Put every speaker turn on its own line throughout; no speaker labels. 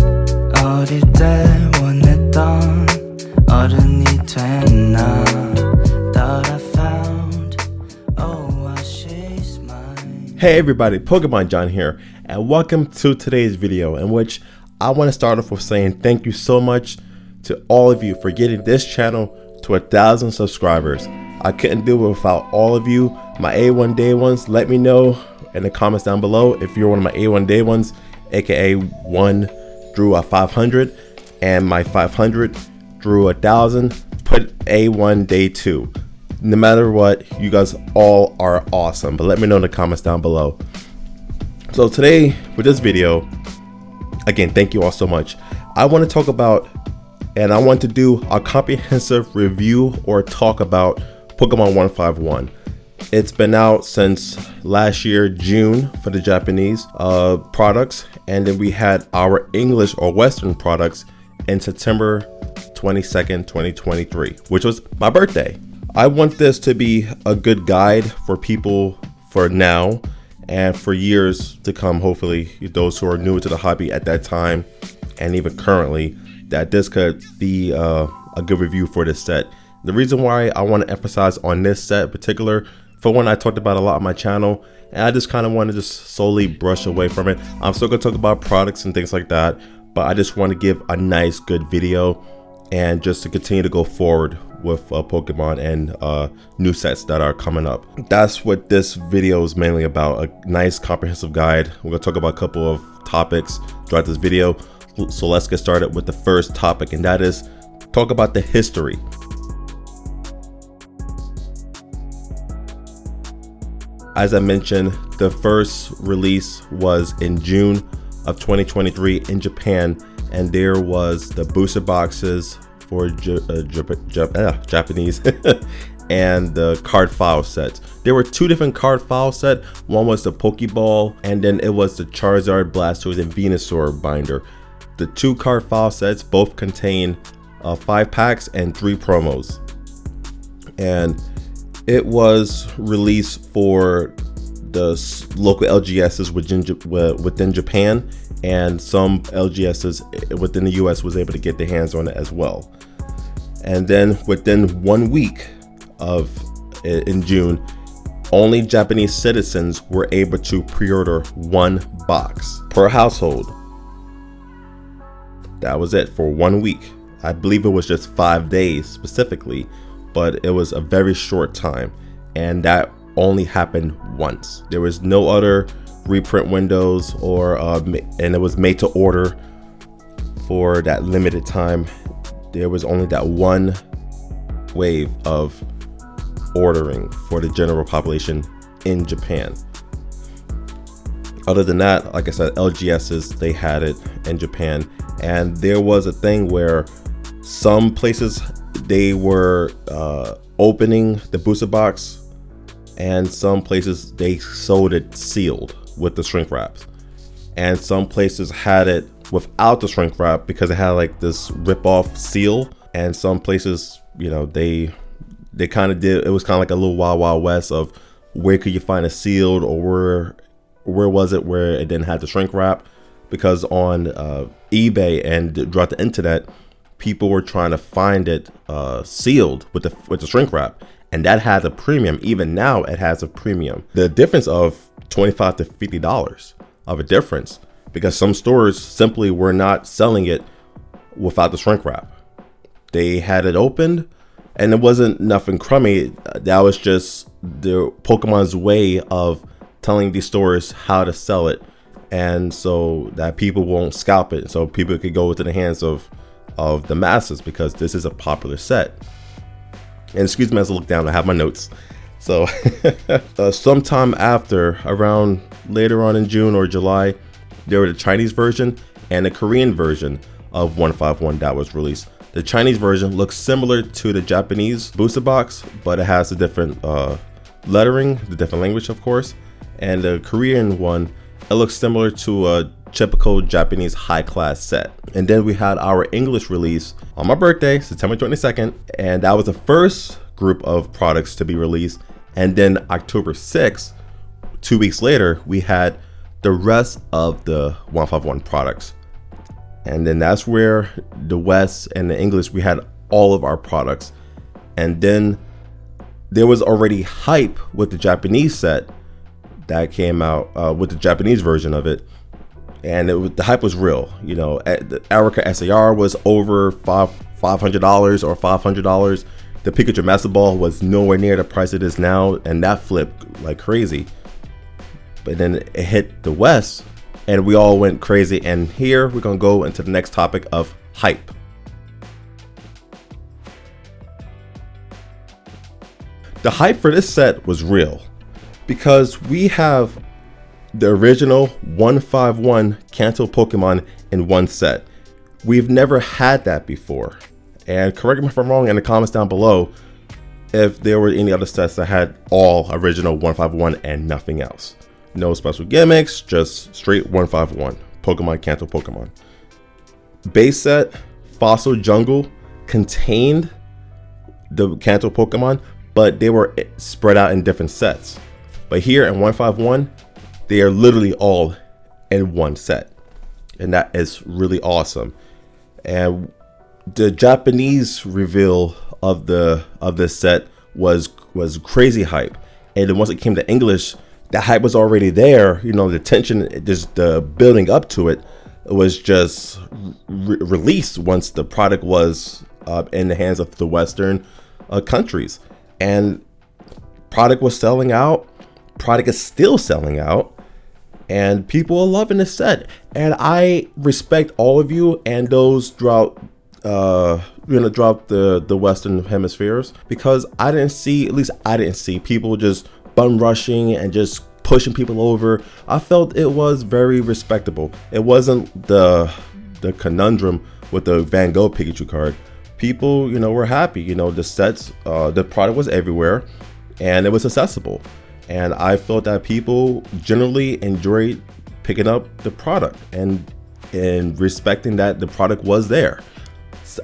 어릴 때 원했던 어른이 된 나 Thought I found oasis mine.
Hey everybody, Pokemon John here, and welcome to today's video, in which I want to start off with saying thank you so much to all of you for getting this channel to 1,000 subscribers. I couldn't do it without all of you, my A1 Day Ones. Let me know in the comments down below if you're one of my A1 Day Ones, aka one drew a 500 and my 500 drew 1,000. Put A1 Day 2. No matter what, you guys all are awesome, but let me know in the comments down below. So today with this video, again, thank you all so much. I want to talk about, and I want to do a comprehensive review or talk about Pokemon 151. It's been out since last year, June, for the Japanese products, and then we had our English or Western products in September 22nd, 2023, which was my birthday. I want this to be a good guide for people for now and for years to come. Hopefully, those who are new to the hobby at that time and even currently, that this could be a good review for this set. The reason why I want to emphasize on this set in particular, for one, I talked about a lot on my channel, and I just kind of want to just slowly brush away from it. I'm still going to talk about products and things like that, but I just want to give a nice, good video and just to continue to go forward with Pokemon and new sets that are coming up. That's what this video is mainly about, a nice comprehensive guide. We're going to talk about a couple of topics throughout this video. So let's get started with the first topic, and that is talk about the history. As I mentioned, the first release was in June of 2023 in Japan, and there was the booster boxes for Japanese and the card file sets. There were two different card file sets. One was the Pokeball, and then it was the Charizard, Blastoise, and Venusaur binder. The two card file sets both contain 5 packs and 3 promos, and it was released for the local LGSs within Japan, and some LGSs within the US was able to get their hands on it as well. And then within 1 week in June, only Japanese citizens were able to pre-order 1 box per household. That was it for 1 week. I believe it was just 5 days specifically, but it was a very short time, and that only happened once. There was no other reprint windows or and it was made to order for that limited time. There was only that one wave of ordering for the general population in Japan. Other than that, like I said, LGSs, they had it in Japan, and there was a thing where some places they were opening the booster box, and some places they sold it sealed with the shrink wraps, and some places had it without the shrink wrap because it had like this rip-off seal. And some places, you know, they kind of did, it was kind of like a little wild west of where could you find a sealed, or where was it where it didn't have the shrink wrap, because on eBay and throughout the internet, people were trying to find it sealed with the shrink wrap, and that has a premium. Even now it has a premium. The difference of $25 to $50 of a difference, because some stores simply were not selling it without the shrink wrap. They had it opened, and it wasn't nothing crummy. That was just the Pokemon's way of telling these stores how to sell it, and so that people won't scalp it, so people could go into the hands of the masses, because this is a popular set. And excuse me as I look down, I have my notes. So sometime after, around later on in June or July, there was the Chinese version and the Korean version of 151 that was released. The Chinese version looks similar to the Japanese booster box, but it has a different lettering, the different language, of course. And the Korean one, it looks similar to a typical Japanese high-class set. And then we had our English release on my birthday, September 22nd, and that was the first group of products to be released. And then October 6th, 2 weeks later, we had the rest of the 151 products. And then that's where the West and the English, we had all of our products. And then there was already hype with the Japanese set that came out with the Japanese version of it. And the hype was real. You know, the Erica SAR was over $500 or $500. The Pikachu Master Ball was nowhere near the price it is now, and that flipped like crazy. But then it hit the West, and we all went crazy. And here we're gonna go into the next topic of hype. The hype for this set was real because we have the original 151 Kanto Pokemon in one set. We've never had that before. And correct me if I'm wrong in the comments down below if there were any other sets that had all original 151 and nothing else. No special gimmicks, just straight 151 Pokemon Kanto Pokemon. Base set Fossil Jungle contained the Kanto Pokemon, but they were spread out in different sets. But here in 151, they are literally all in one set, and that is really awesome. And the Japanese reveal of this set was crazy hype, and then once it came to English, the hype was already there. You know, the tension, just the building up to it was just released once the product was in the hands of the Western countries, and product was selling out. Product is still selling out, and people are loving this set. And I respect all of you and those throughout the Western hemispheres, because I didn't see people just bum rushing and just pushing people over. I felt it was very respectable. It wasn't the conundrum with the Van Gogh Pikachu card. People, you know, were happy. You know, the sets, the product was everywhere, and it was accessible. And I felt that people generally enjoyed picking up the product and respecting that the product was there.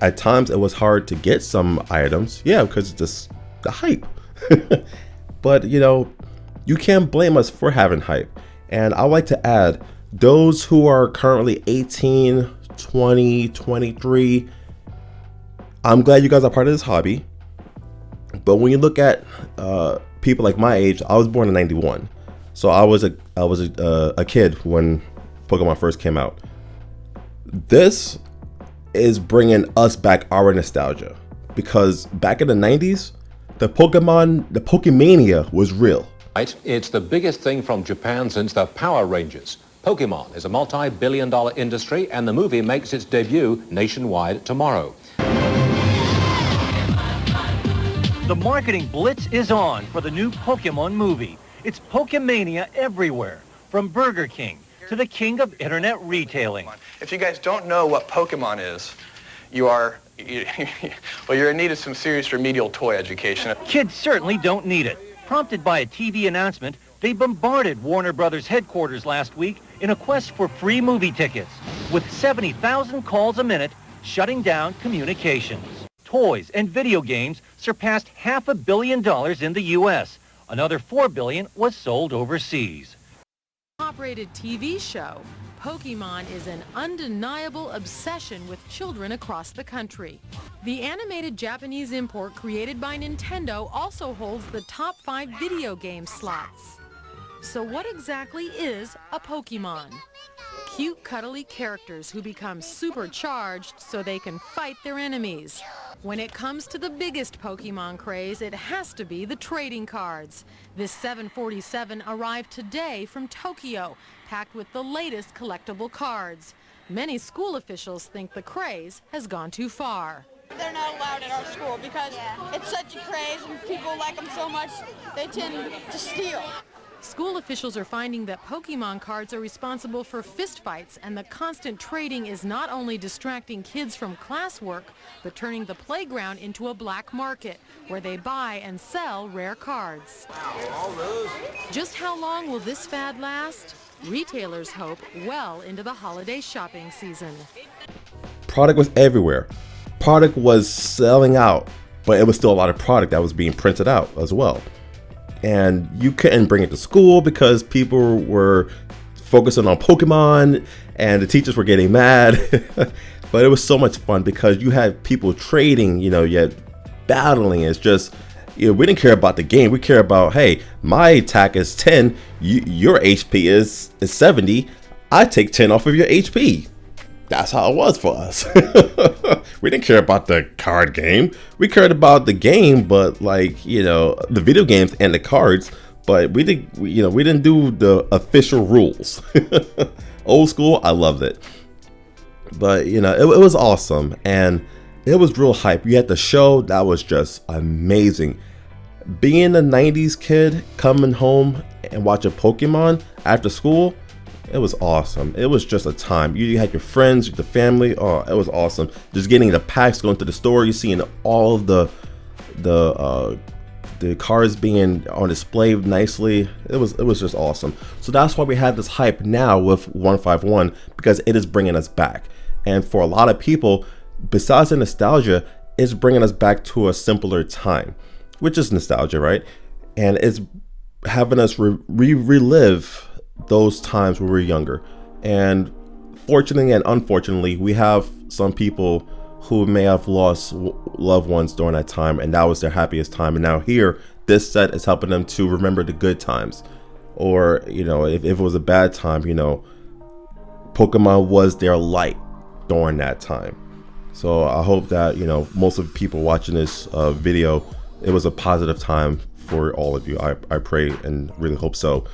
At times it was hard to get some items, yeah, because it's just the hype. But you know, you can't blame us for having hype. And I like to add, those who are currently 18, 20, 23, I'm glad you guys are part of this hobby. But when you look at people like my age, I was born in '91, so I was a kid when Pokemon first came out. This is bringing us back our nostalgia, because back in the '90s, the Pokemania was real.
It's the biggest thing from Japan since the Power Rangers. Pokemon is a multi-billion-dollar industry, and the movie makes its debut nationwide tomorrow.
The marketing blitz is on for the new Pokemon movie. It's Pokemania everywhere, from Burger King to the king of internet retailing.
If you guys don't know what Pokemon is, you're in need of some serious remedial toy education.
Kids certainly don't need it. Prompted by a TV announcement, they bombarded Warner Brothers headquarters last week in a quest for free movie tickets, with 70,000 calls a minute shutting down communications. Toys and video games surpassed $500 million in the U.S. Another $4 billion was sold overseas.
Top-rated TV show, Pokemon is an undeniable obsession with children across the country. The animated Japanese import created by Nintendo also holds the top 5 video game slots. So what exactly is a Pokemon? Cute, cuddly characters who become supercharged so they can fight their enemies. When it comes to the biggest Pokemon craze, it has to be the trading cards. This 747 arrived today from Tokyo, packed with the latest collectible cards. Many school officials think the craze has gone too far.
They're not allowed at our school because it's such a craze and people like them so much, they tend to steal.
School officials are finding that Pokemon cards are responsible for fistfights, and the constant trading is not only distracting kids from classwork, but turning the playground into a black market where they buy and sell rare cards. Just how long will this fad last? Retailers hope well into the holiday shopping season.
Product was everywhere. Product was selling out, but it was still a lot of product that was being printed out as well. And you couldn't bring it to school because people were focusing on Pokemon, and the teachers were getting mad. But it was so much fun because you had people trading, you had battling. It's just, we didn't care about the game. We care about, hey, my attack is 10, your HP is 70. I take 10 off of your HP. That's how it was for us. We didn't care about the card game. We cared about the game, but the video games and the cards. But we didn't do the official rules. Old school, I loved it. But it was awesome, and it was real hype. You had the show that was just amazing. Being a 90s kid coming home and watching Pokemon after school, it was awesome. It was just a time. You had your friends, the family. Oh, it was awesome. Just getting the packs, going to the store, you seeing all of the cars being on display nicely. It was just awesome. So that's why we have this hype now with 151, because it is bringing us back. And for a lot of people, besides the nostalgia, it's bringing us back to a simpler time, which is nostalgia, right? And it's having us relive those times when we were younger. And fortunately and unfortunately, we have some people who may have lost loved ones during that time, and that was their happiest time. And now here, this set is helping them to remember the good times. Or, if it was a bad time, Pokemon was their light during that time. So I hope that, most of the people watching this video, it was a positive time for all of you. I pray and really hope so.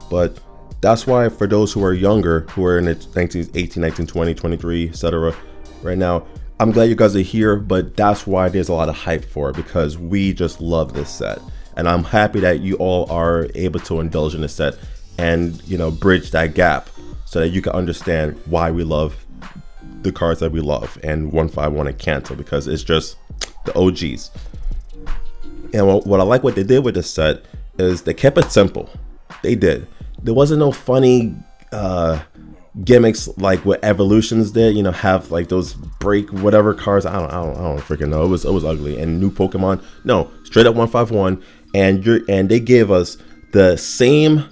But that's why for those who are younger, who are in the 18, 19, 20, 23, etc. right now, I'm glad you guys are here, but that's why there's a lot of hype for it, because we just love this set. And I'm happy that you all are able to indulge in this set and, bridge that gap so that you can understand why we love the cards that we love and 151 and Kanto, because it's just the OGs. And what I like what they did with this set is they kept it simple. They did. There wasn't no funny gimmicks like what Evolutions did, have like those break whatever cards. I don't freaking know. It was ugly. And new Pokemon, no, straight up 151, and they gave us the same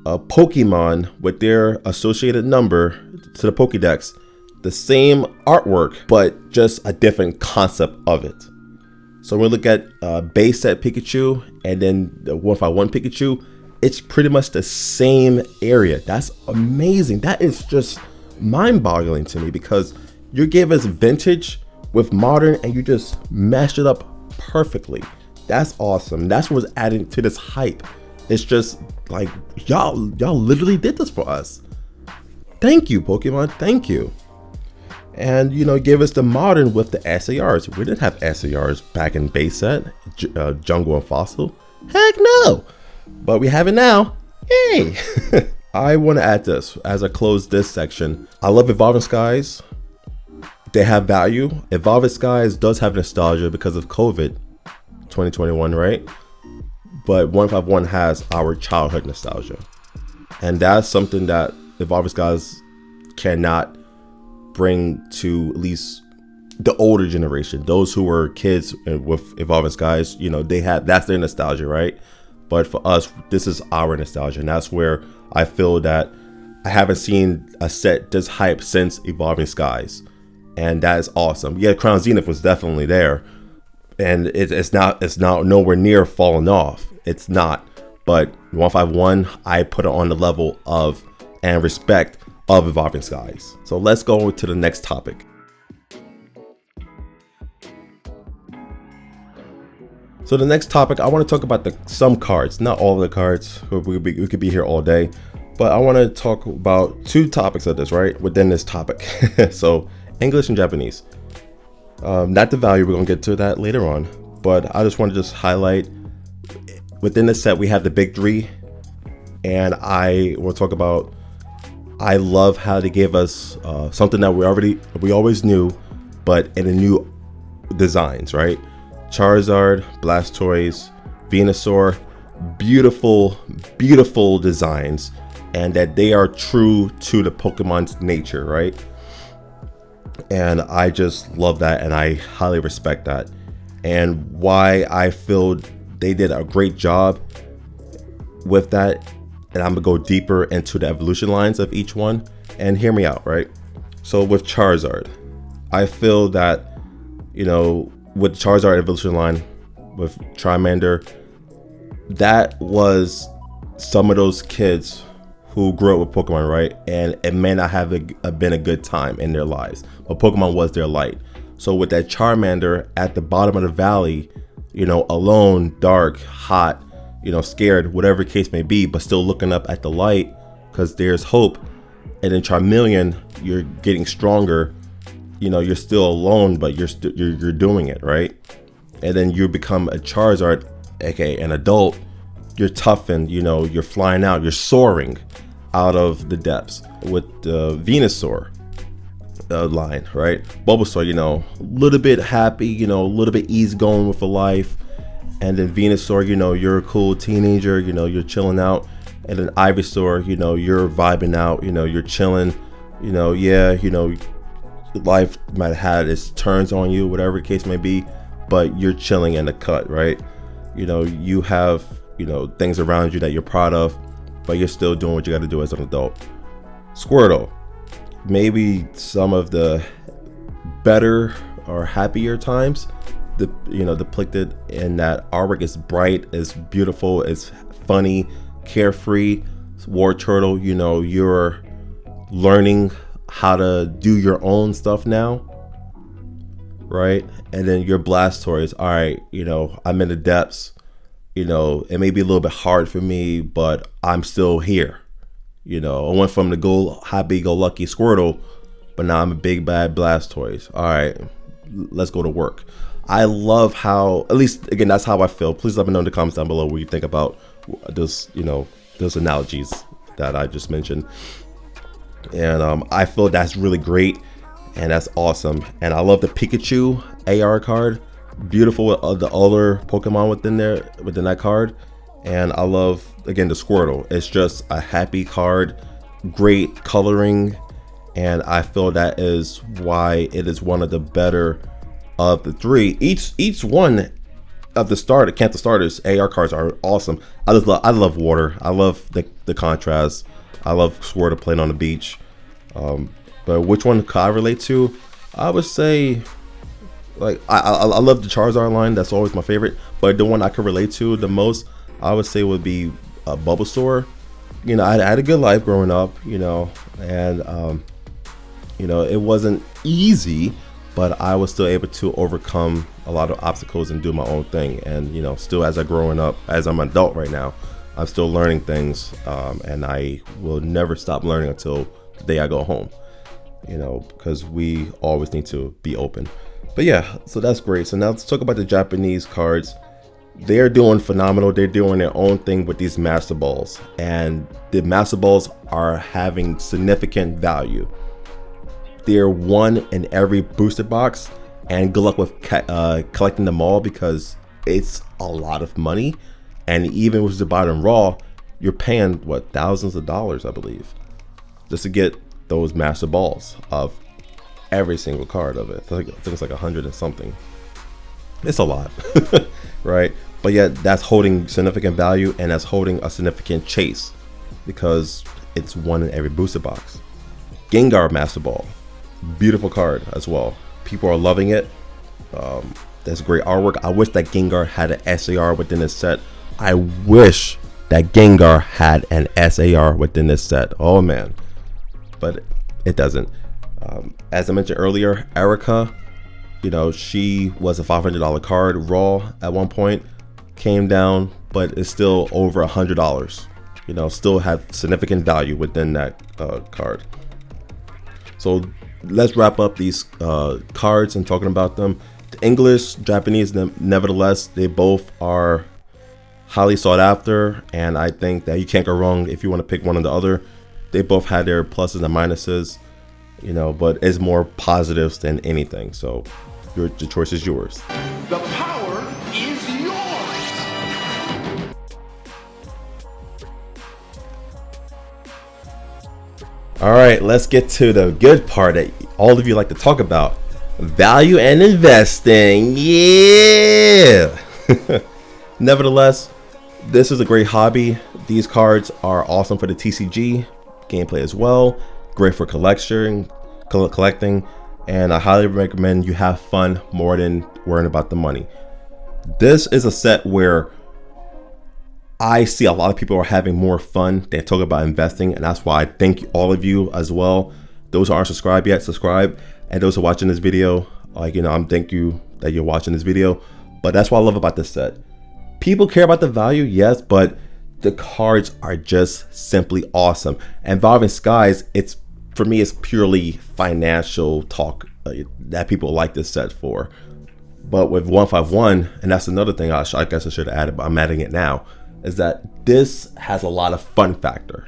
Pokemon with their associated number to the Pokédex, the same artwork, but just a different concept of it. So when we look at base set Pikachu and then the 151 Pikachu, it's pretty much the same area. That's amazing. That is just mind-boggling to me, because you gave us vintage with modern and you just mashed it up perfectly. That's awesome. That's what's adding to this hype. It's just like y'all literally did this for us. Thank you, Pokemon. Thank you. And give us the modern with the SARs. We didn't have SARs back in base set, Jungle and Fossil. Heck no. But we have it now. Hey. I want to add this as I close this section. I love Evolving Skies. They have value. Evolving Skies does have nostalgia because of COVID 2021, right? But 151 has our childhood nostalgia. And that's something that Evolving Skies cannot bring to at least the older generation. Those who were kids with Evolving Skies, that's their nostalgia, right? But for us, this is our nostalgia, and that's where I feel that I haven't seen a set this hype since Evolving Skies, and that is awesome. Yeah, Crown Zenith was definitely there, and it's not nowhere near falling off. It's not, but 151, I put it on the level of and respect of Evolving Skies. So let's go to the next topic. So the next topic, I want to talk about some cards, not all of the cards. We could be here all day, but I want to talk about two topics of this, right, within this topic. So English and Japanese. Not the value, we're going to get to that later on, but I just want to just highlight within the set we have the big three, and I will talk about, I love how they gave us something that we always knew, but in a new designs, right? Charizard, Blastoise, Venusaur, beautiful designs, and that they are true to the Pokemon's nature, right? And I just love that, and I highly respect that. And why I feel they did a great job with that and I'm gonna go deeper into the evolution lines of each one. And hear me out, right? So with Charizard, I feel that, you know, with Charizard evolution line, with Charmander, that was some of those kids who grew up with Pokemon, right? And it may not have been a good time in their lives, but Pokemon was their light. So with that Charmander at the bottom of the valley, you know, alone, dark, hot, you know, scared, whatever the case may be, but still looking up at the light because there's hope. And then Charmeleon, you're getting stronger. You know, you're still alone, but you're doing it, right? And then you become a Charizard, aka an adult. You're toughened, you know, you're flying out, you're soaring out of the depths. With the Venusaur line, right? Bulbasaur, you know, a little bit happy, you know, a little bit easygoing with the life. And then Venusaur, you know, you're a cool teenager, you know, you're chilling out. And then Ivysaur, you know, you're vibing out, you know, you're chilling, you know, yeah, you know, life might have had its turns on you, whatever the case may be, but you're chilling in the cut, right? You know, you have, you know, things around you that you're proud of, but you're still doing what you got to do as an adult. Squirtle, maybe some of the better or happier times, depicted in that artwork is bright, is beautiful, is funny, carefree. War Turtle, you know, you're learning how to do your own stuff now, right? And then your Blastoise, all right, you know, I'm in the depths, you know, it may be a little bit hard for me, but I'm still here. You know, I went from the happy-go-lucky Squirtle, but now I'm a big bad Blastoise. All right, let's go to work. I love how, at least again, that's how I feel. Please let me know in the comments down below what you think about this, you know, those analogies that I just mentioned. And I feel that's really great, and that's awesome. And I love the Pikachu AR card, beautiful with the other Pokemon within that card. And I love, again, the Squirtle. It's just a happy card, great coloring, and I feel that is why it is one of the better of the three. Each one of the Kanto starters AR cards are awesome. I love water. I love the contrast. I love Squirtle playing on the beach. But which one could I relate to? I would say, like, I love the Charizard line. That's always my favorite. But the one I could relate to the most, I would say, would be Bulbasaur. You know, I had a good life growing up, you know, and you know, it wasn't easy, but I was still able to overcome a lot of obstacles and do my own thing. And, you know, still as I'm an adult right now, I'm still learning things, and I will never stop learning until the day I go home, you know, because we always need to be open. But yeah, so that's great. So now let's talk about the Japanese cards. They're doing phenomenal. They're doing their own thing with these Master Balls, and the Master Balls are having significant value. They're one in every booster box, and good luck with collecting them all, because it's a lot of money. And even if you buy them raw, you're paying what, thousands of dollars, I believe, just to get those Master Balls of every single card of it. I think it's like 100 and something. It's a lot, right? But yet that's holding significant value, and that's holding a significant chase, because it's one in every booster box. Gengar Master Ball, beautiful card as well. People are loving it. That's great artwork. I wish that Gengar had an SAR within this set. I wish that Gengar had an SAR within this set. Oh man, but it doesn't. As I mentioned earlier, Erica, you know, she was a $500 card raw at one point, came down, but it's still over $100. You know, still have significant value within that card. So let's wrap up these cards and talking about them. The English, Japanese, nevertheless, they both are highly sought after, and I think that you can't go wrong if you want to pick one or the other. They both had their pluses and minuses, you know, but it's more positives than anything. So the choice is yours.
The power is yours.
All right, let's get to the good part that all of you like to talk about: value and investing. Yeah. Nevertheless, this is a great hobby. These cards are awesome for the TCG gameplay as well. Great for collecting, and I highly recommend you have fun more than worrying about the money. This is a set where I see a lot of people are having more fun than talk about investing, and that's why I thank all of you as well. Those who aren't subscribed yet, subscribe, and those who are watching this video, I'm thank you that you're watching this video. But that's what I love about this set. People care about the value, yes, but the cards are just simply awesome. And Evolving Skies, for me, it's purely financial talk that people like this set for. But with 151, and that's another thing I guess I should have added, but I'm adding it now, is that this has a lot of fun factor.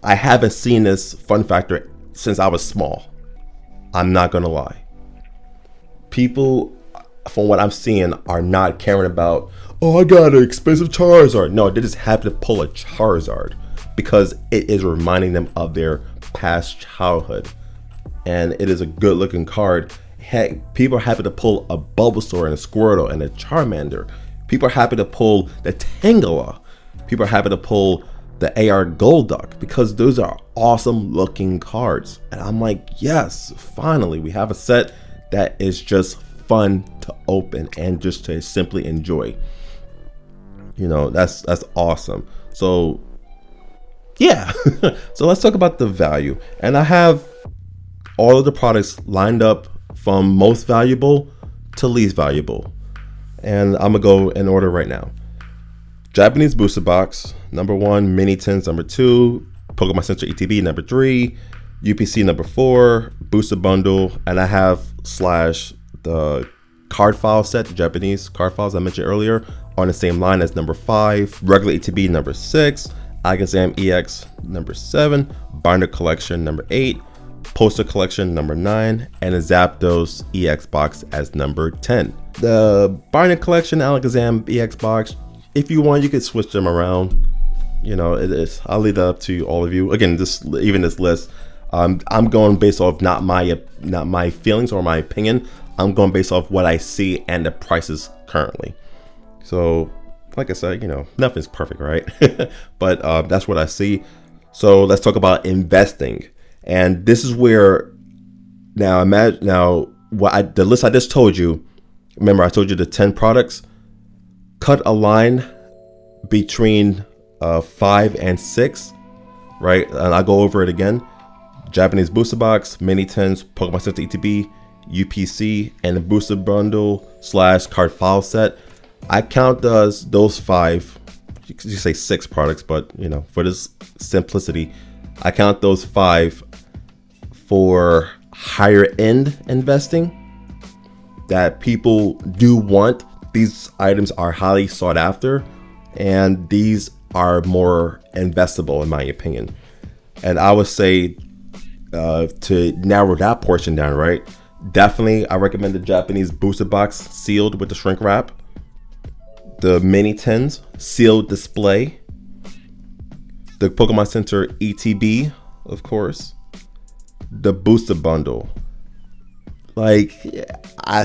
I haven't seen this fun factor since I was small. I'm not gonna lie. People, from what I'm seeing, are not caring about, oh, I got an expensive Charizard. No, they just happen to pull a Charizard because it is reminding them of their past childhood. And it is a good looking card. Heck, people are happy to pull a Bulbasaur and a Squirtle and a Charmander. People are happy to pull the Tangela. People are happy to pull the AR Golduck because those are awesome looking cards. And I'm like, yes, finally, we have a set that is just fun to open and just to simply enjoy. That's awesome. So yeah, so let's talk about the value. And I have all of the products lined up from most valuable to least valuable. And I'm gonna go in order right now. Japanese booster box, number 1, mini tins, number 2, Pokemon Center ETB, number 3, UPC, number 4, booster bundle, and I have / the card file set, the Japanese card files I mentioned earlier, on the same line as number 5, regular ETB, number 6, Alakazam EX, number 7, binder collection, number 8, poster collection, number 9, and a Zapdos EX box as number 10. The binder collection Alakazam EX box, if you want, you could switch them around. I'll leave that up to all of you. Again, this list, I'm going based off not my feelings or my opinion. I'm going based off what I see and the prices currently. So, like I said, nothing's perfect, right? But that's what I see. So let's talk about investing. And this is where the list I just told you. Remember, I told you the 10 products. Cut a line between 5 and 6, right? And I'll go over it again. Japanese booster box, mini tins, Pokemon Center ETB, UPC, and the booster bundle / card file set. I count those 5. You could say 6 products, but for this simplicity, I count those 5 for higher end investing that people do want. These items are highly sought after, and these are more investable in my opinion. And I would say to narrow that portion down, right? Definitely, I recommend the Japanese booster box sealed with the shrink wrap, the mini tins sealed display, the Pokemon Center ETB, of course, the booster bundle. I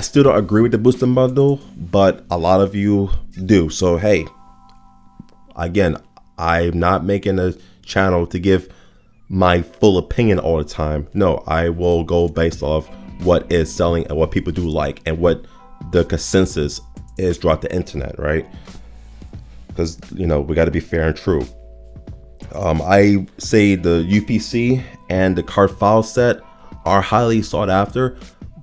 still don't agree with the booster bundle, but a lot of you do. So hey, again, I'm not making a channel to give my full opinion all the time. No, I will go based off what is selling and what people do like and what the consensus is throughout the internet, right? Because we got to be fair and true. I say the UPC and the card file set are highly sought after,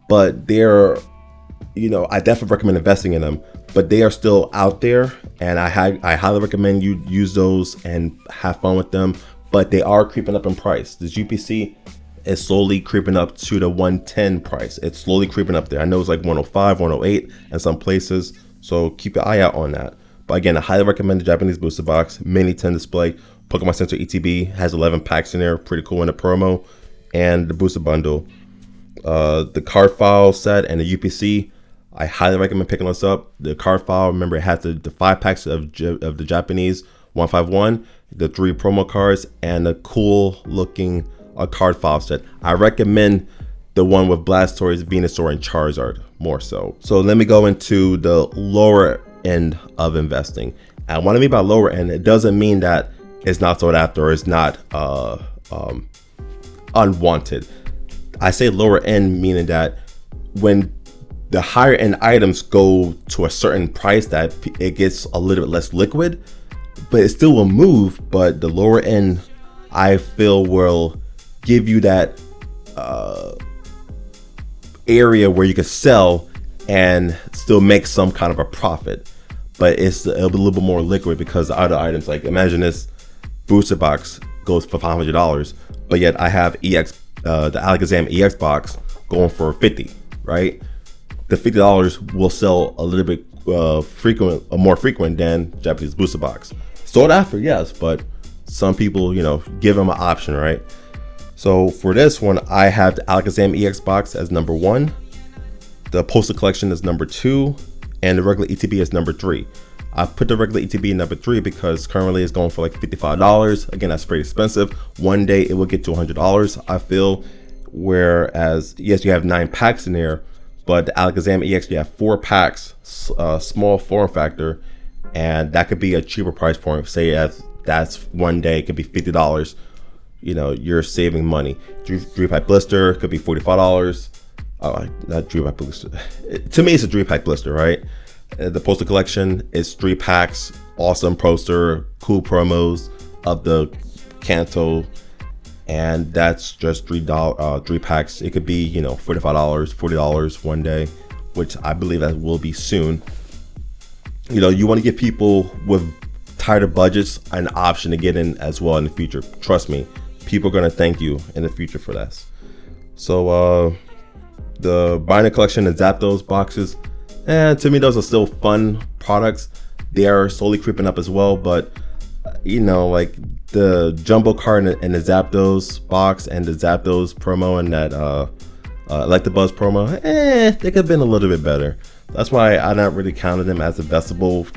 but they're, I definitely recommend investing in them, but they are still out there, and I highly recommend you use those and have fun with them, but they are creeping up in price. This UPC is slowly creeping up to the 110 price. It's slowly creeping up there. I know it's like 105, 108 in some places, so keep your eye out on that. But again, I highly recommend the Japanese booster box, mini 10 display, Pokemon Center ETB, has 11 packs in there, pretty cool in the promo, and the booster bundle. The card file set and the UPC, I highly recommend picking this up. The card file, remember, it has the 5 packs of the Japanese 151, the 3 promo cards, and a cool looking card file set. I recommend the one with Blastoise, Venusaur, and Charizard more so. So let me go into the lower end of investing. And what I mean by lower end, it doesn't mean that is not sought after or is not unwanted. I say lower end meaning that when the higher end items go to a certain price, that it gets a little bit less liquid, but it still will move. But the lower end, I feel, will give you that area where you can sell and still make some kind of a profit, but it'll be a little bit more liquid, because the other items, like imagine this booster box goes for $500, but yet I have the Alakazam EX box going for $50, right? The $50 will sell a little bit more frequent than Japanese booster box. Sought after, yes, but some people, give them an option, right? So for this one, I have the Alakazam EX box as number 1, the Poster Collection is number 2, and the regular ETB is number 3. I put the regular ETB number 3 because currently it's going for like $55. Again, that's pretty expensive. One day it will get to $100, I feel. Whereas, yes, you have 9 packs in there, but the Alakazam EX, you have 4 packs, small form factor, and that could be a cheaper price point. Say that's one day, it could be $50. You're saving money. 3-pack blister could be $45. Not 3-pack blister. To me, it's a 3-pack blister, right? The Poster Collection is 3 packs, awesome poster, cool promos of the Kanto, and that's just $3 packs. It could be $45, $40 one day, which I believe that will be soon. You want to give people with tighter budgets an option to get in as well in the future. Trust me, people are going to thank you in the future for this. So the Binder Collection and Zapdos boxes, to me those are still fun products. They are slowly creeping up as well, but like the jumbo card and the Zapdos box and the Zapdos promo and that Electabuzz promo, they could have been a little bit better. That's why I not really counted them as investable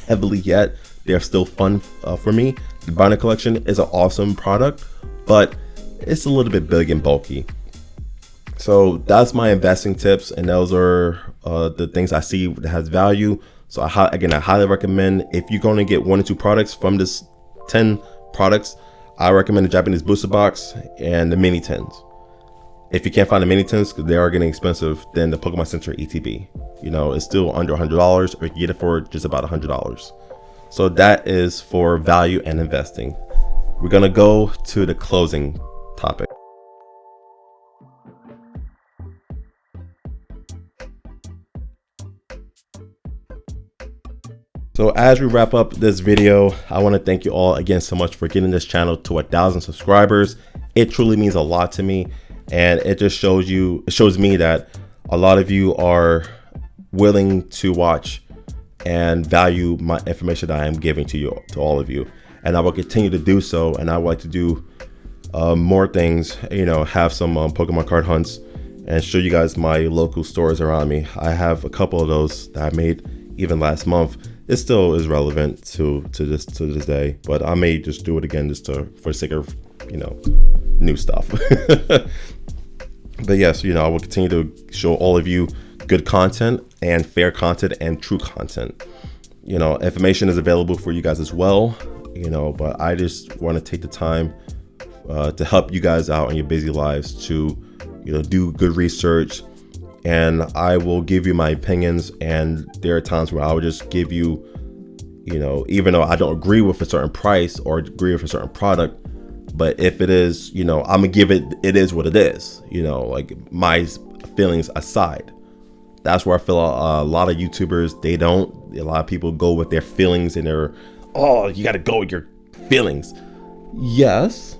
heavily yet. They're still fun for me. The Binder Collection is an awesome product, but it's a little bit big and bulky. So that's my investing tips, and those are the things I see that has value. So I highly recommend, if you're going to get 1 or 2 products from this 10 products, I recommend the Japanese booster box and the mini tins. If you can't find the mini tins because they are getting expensive, then the Pokemon Center ETB. It's still under $100, or you can get it for just about $100. So that is for value and investing. We're gonna go to the closing topic. So as we wrap up this video, I want to thank you all again so much for getting this channel to 1,000 subscribers. It truly means a lot to me, and it just shows me that a lot of you are willing to watch and value my information that I am giving to you, to all of you, and I will continue to do so. And I would like to do more things, have some Pokemon card hunts and show you guys my local stores around me. I have a couple of those that I made even last month. It still is relevant to this day, but I may just do it again just for the sake of new stuff. But yes, I will continue to show all of you good content and fair content and true content. Information is available for you guys as well, but I just want to take the time to help you guys out in your busy lives to do good research. And I will give you my opinions, and there are times where I will just give you, even though I don't agree with a certain price or agree with a certain product, but if it is, I'm gonna give it is what it is, like my feelings aside. That's where I feel a lot of YouTubers, a lot of people go with their feelings and you gotta go with your feelings. Yes,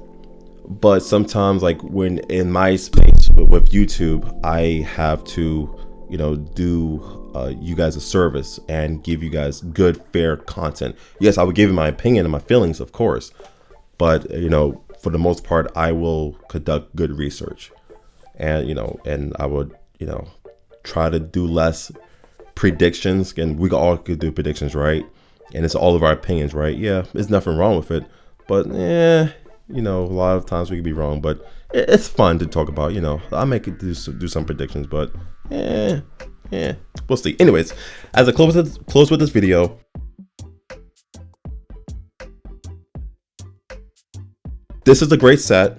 but sometimes, like when in my space with YouTube, I have to do you guys a service and give you guys good, fair content. Yes, I would give you my opinion and my feelings, of course, but for the most part, I will conduct good research, and and I would try to do less predictions. And we all could do predictions, right? And it's all of our opinions, right? Yeah, there's nothing wrong with it, but a lot of times we could be wrong, but it's fun to talk about. I make it do some predictions, but we'll see. Anyways, as I close with this video, This is a great set.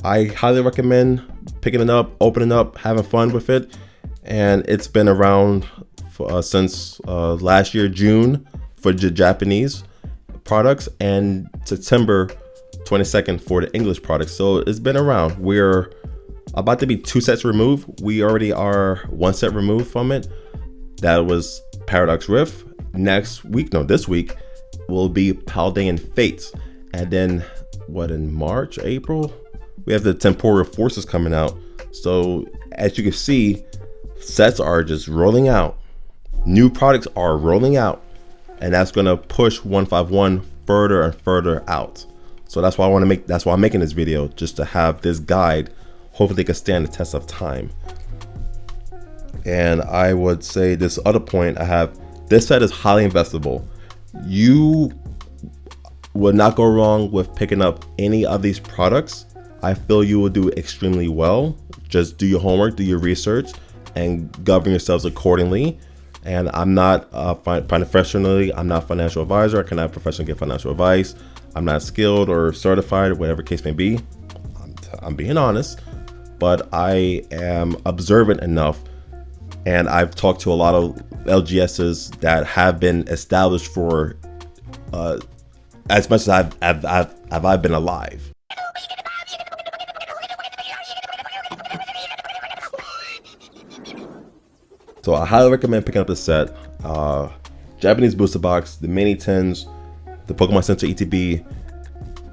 I highly recommend picking it up, opening up, having fun with it. And it's been around since last year, June, for the Japanese products, and September 22nd for the English products. So it's been around. We're about to be 2 sets removed. We already are 1 set removed from it. That was Paradox Rift. This week will be Paldean Fates. And then in March, April, we have the Temporal Forces coming out. So as you can see, sets are just rolling out. New products are rolling out, and that's gonna push 151 further and further out. So that's why I'm making this video, just to have this guide. Hopefully it can stand the test of time. And I would say this other point I have, this set is highly investable. You would not go wrong with picking up any of these products. I feel you will do extremely well. Just do your homework, do your research, and govern yourselves accordingly. And I'm not professionally, I'm not a financial advisor. I cannot professionally give financial advice. I'm not skilled or certified, whatever case may be. I'm being honest, but I am observant enough, and I've talked to a lot of LGSs that have been established for as much as I've been alive. So I highly recommend picking up this set. Japanese booster box, the mini tins, the Pokemon Center ETB,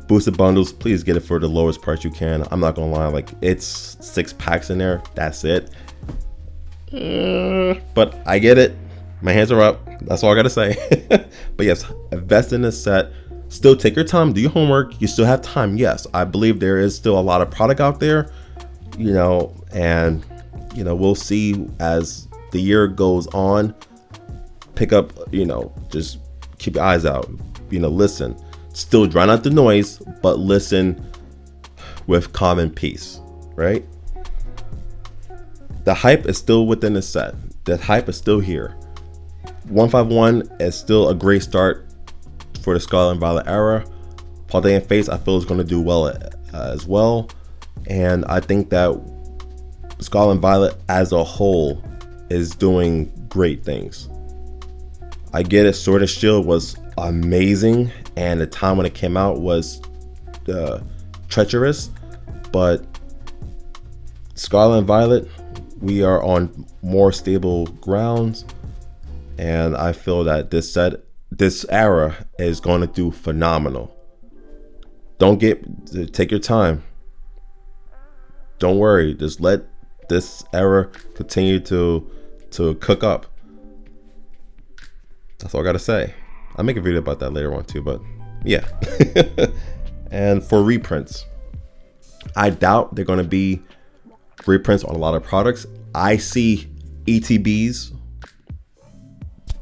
boosted bundles. Please get it for the lowest price you can. I'm not gonna lie, like, it's 6 packs in there. That's it. But I get it. My hands are up. That's all I gotta say. But yes, invest in this set. Still take your time, do your homework. You still have time. Yes, I believe there is still a lot of product out there, and we'll see as the year goes on. Pick up, just keep your eyes out, listen. Still drown out the noise, but listen with calm and peace, right? The hype is still within the set. The hype is still here. 151 is still a great start for the Scarlet and Violet era. Paldean Fates, I feel, is going to do well as well. And I think that Scarlet and Violet as a whole is doing great things. I get it, Sword and Shield was amazing, and the time when it came out was treacherous, but Scarlet and Violet, we are on more stable grounds, and I feel that this era is going to do phenomenal. Take your time. Don't worry, just let this era continue to cook up. That's all I gotta say. I'll make a video about that later on too, but yeah. And for reprints, I doubt they're gonna be reprints on a lot of products. I see ETBs,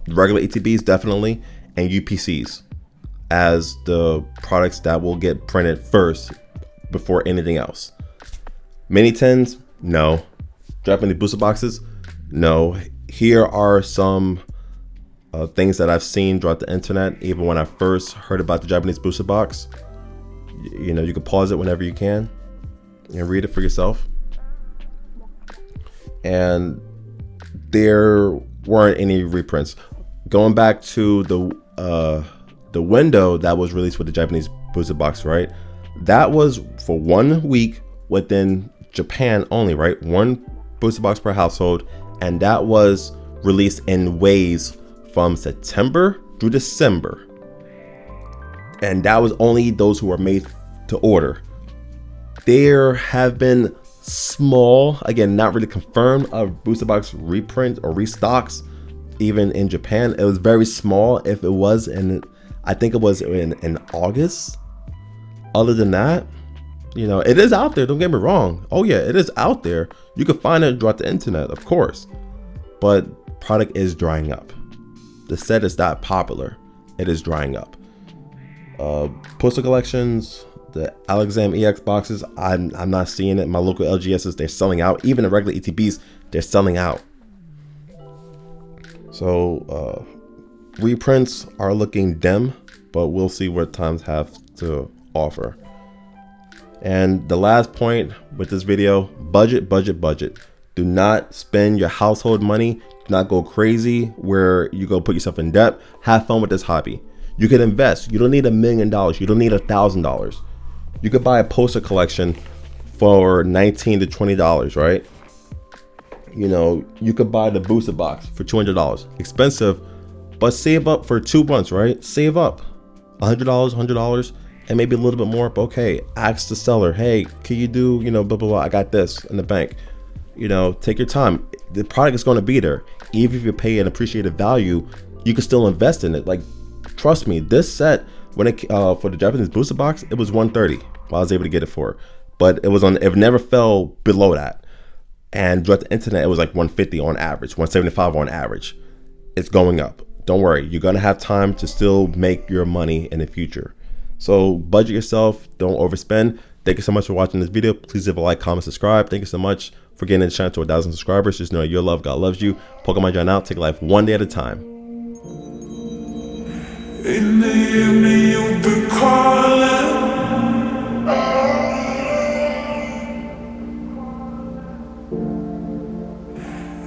regular ETBs definitely, and UPCs as the products that will get printed first before anything else. Mini tins, no. Japanese booster boxes, no. Here are some things that I've seen throughout the internet. Even when I first heard about the Japanese booster box, you can pause it whenever you can and read it for yourself. And there weren't any reprints. Going back to the window that was released with the Japanese booster box, right? That was for 1 week within Japan only, right? 1 booster box per household, and that was released in waves from September through December, and that was only those who were made to order. There have been small, again, not really confirmed, of booster box reprint or restocks even in Japan. It was very small, if it was I think it was in August. Other than that, it is out there, don't get me wrong. Oh yeah, it is out there. You can find it throughout the internet, of course, but product is drying up. The set is not popular. It is drying up. Postal collections, the Alexam EX boxes, I'm not seeing it. My local LGSs, they're selling out. Even the regular ETBs, they're selling out. So reprints are looking dim, but we'll see what times have to offer. And the last point with this video, budget, budget, budget. Do not spend your household money. Do not go crazy where you go put yourself in debt. Have fun with this hobby. You can invest. You don't need $1 million. You don't need $1,000. You could buy a poster collection for $19 to $20, right? You know, you could buy the booster box for $200. Expensive, but save up for 2 months, right? Save up $100, and maybe a little bit more. But okay, ask the seller, hey, can you do, you know, blah, blah, blah. I got this in the bank. You know, take your time. The product is going to be there. Even if you pay an appreciated value, you can still invest in it. Like, trust me, this set, when it for the Japanese booster box, it was $130. I was able to get it for, but it never fell below that. And throughout the internet, it was like $150 on average, $175 on average. It's going up. Don't worry, you're gonna have time to still make your money in the future. So budget yourself, don't overspend. Thank you so much for watching this video. Please leave a like, comment, subscribe. Thank you so much for getting the channel to 1,000 subscribers. Just know your love, God loves you. Pokemon John out. Take life one day at a time.
In the evening you'll be calling.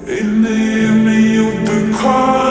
In the evening you'll be calling.